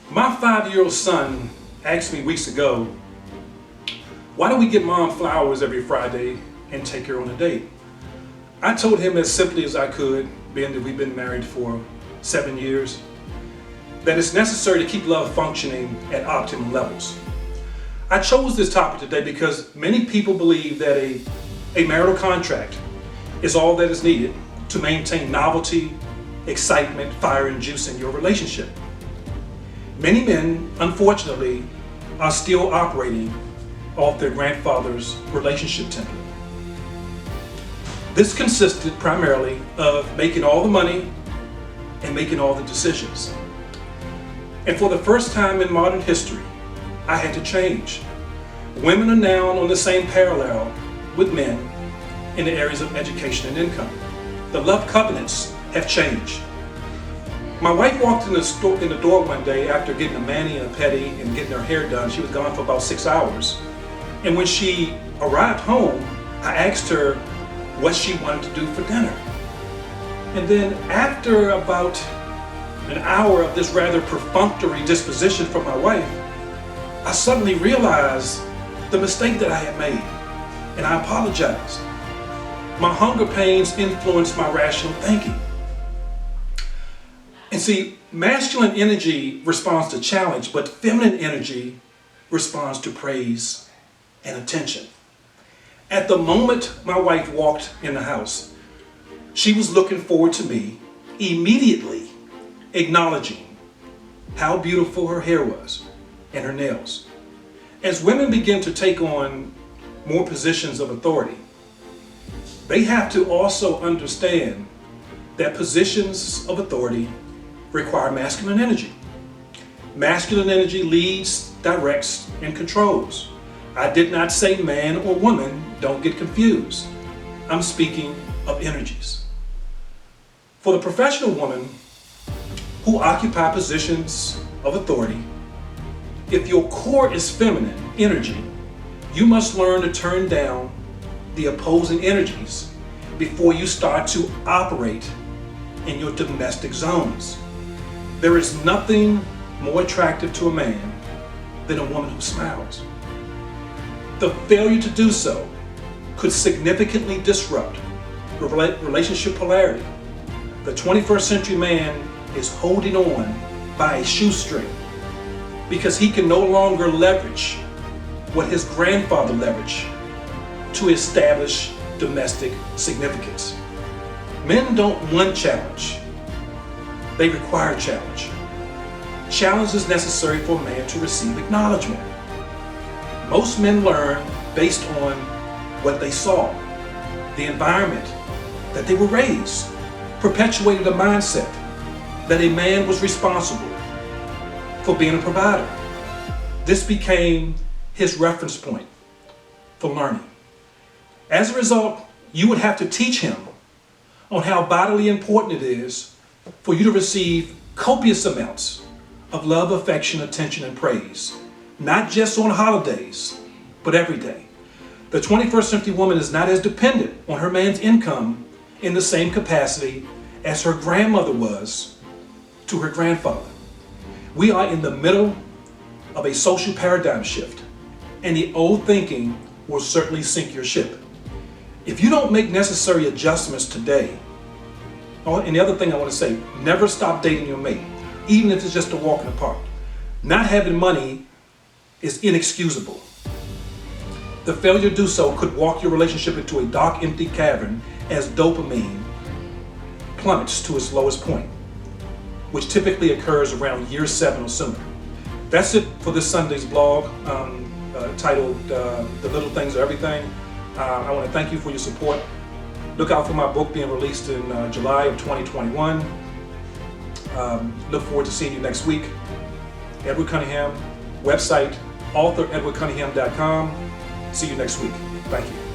My 5-year-old son asked me weeks ago, why do we get mom flowers every Friday and take her on a date? I told him as simply as I could, being that we've been married for 7 years, that it's necessary to keep love functioning at optimum levels. I chose this topic today because many people believe that a marital contract is all that is needed to maintain novelty, excitement, fire, and juice in your relationship. Many men, unfortunately, are still operating off their grandfather's relationship template. This consisted primarily of making all the money and making all the decisions. And for the first time in modern history, I had to change. Women are now on the same parallel with men in the areas of education and income. The love covenants have changed. My wife walked in the door one day after getting a mani and a pedi and getting her hair done. She was gone for about 6 hours. And when she arrived home, I asked her what she wanted to do for dinner. And then after about an hour of this rather perfunctory disposition from my wife, I suddenly realized the mistake that I had made, and I apologized. My hunger pains influenced my rational thinking. And see, masculine energy responds to challenge, but feminine energy responds to praise and attention. At the moment my wife walked in the house, she was looking forward to me immediately acknowledging how beautiful her hair was and her nails. As women begin to take on more positions of authority, they have to also understand that positions of authority require masculine energy. Masculine energy leads, directs, and controls. I did not say man or woman, don't get confused. I'm speaking of energies. For the professional woman who occupy positions of authority, if your core is feminine energy, you must learn to turn down the opposing energies before you start to operate in your domestic zones. There is nothing more attractive to a man than a woman who smiles. The failure to do so could significantly disrupt relationship polarity. The 21st century man is holding on by a shoestring because he can no longer leverage what his grandfather leveraged to establish domestic significance. Men don't want challenge. They require challenge. Challenge is necessary for a man to receive acknowledgement. Most men learn based on what they saw, the environment that they were raised, perpetuated a mindset that a man was responsible for being a provider. This became his reference point for learning. As a result, you would have to teach him on how vitally important it is for you to receive copious amounts of love, affection, attention, and praise, not just on holidays, but every day. The 21st century woman is not as dependent on her man's income in the same capacity as her grandmother was to her grandfather. We are in the middle of a social paradigm shift, and the old thinking will certainly sink your ship. If you don't make necessary adjustments today, and the other thing I want to say, never stop dating your mate, even if it's just a walk in the park. Not having money is inexcusable. The failure to do so could walk your relationship into a dark, empty cavern as dopamine plummets to its lowest point, which typically occurs around year 7 or sooner. That's it for this Sunday's blog titled The Little Things Are Everything. I want to thank you for your support. Look out for my book being released in July of 2021. Look forward to seeing you next week. Edward Cunningham, website, author edwardcunningham.com. See you next week. Thank you.